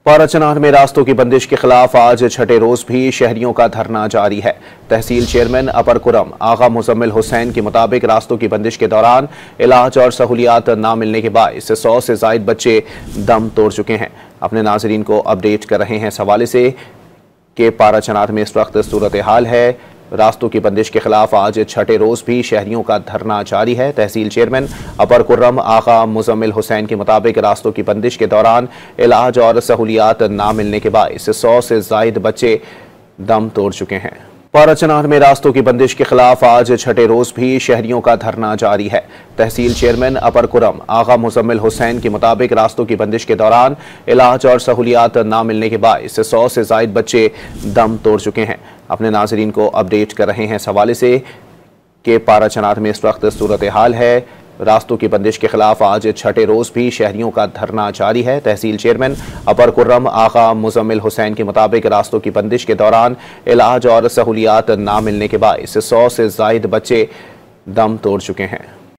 पाराचनार में रास्तों की बंदिश के खिलाफ आज छठे रोज भी शहरियों का धरना जारी है। तहसील चेयरमैन अपर कुरम आगा मुजम्मिल हुसैन के मुताबिक रास्तों की बंदिश के दौरान इलाज और सहूलियात न मिलने के बायस 100 से जायद बच्चे दम तोड़ चुके हैं। अपने नाजरीन को अपडेट कर रहे हैं इस हवाले से कि पाराचनार में इस वक्त सूरत हाल है। रास्तों की बंदिश के खिलाफ आज छठे रोज भी शहरियों का धरना जारी है। तहसील चेयरमैन अपर कुर्रम आगा मुजम्मिल हुसैन के मुताबिक रास्तों की बंदिश के दौरान इलाज और सहूलियात ना मिलने के बायस 100 से जायद बच्चे दम तोड़ चुके हैं। पाराचनार में रास्तों की बंदिश के खिलाफ आज छठे रोज भी शहरियों का धरना जारी है। तहसील चेयरमैन अपर कुरम आगा मुजम्मिल हुसैन के मुताबिक रास्तों की बंदिश के दौरान इलाज और सहूलियात ना मिलने के बायस 100 से जायद बच्चे दम तोड़ चुके हैं। अपने नाजरीन को अपडेट कर रहे हैं इस हवाले से कि पाराचनार में इस वक्त सूरत हाल है। रास्तों की बंदिश के खिलाफ आज छठे रोज भी शहरियों का धरना जारी है। तहसील चेयरमैन अपर कुर्रम आगा मुजम्मिल हुसैन के मुताबिक रास्तों की बंदिश के दौरान इलाज और सहूलियात ना मिलने के बायस 100 से जायद बच्चे दम तोड़ चुके हैं।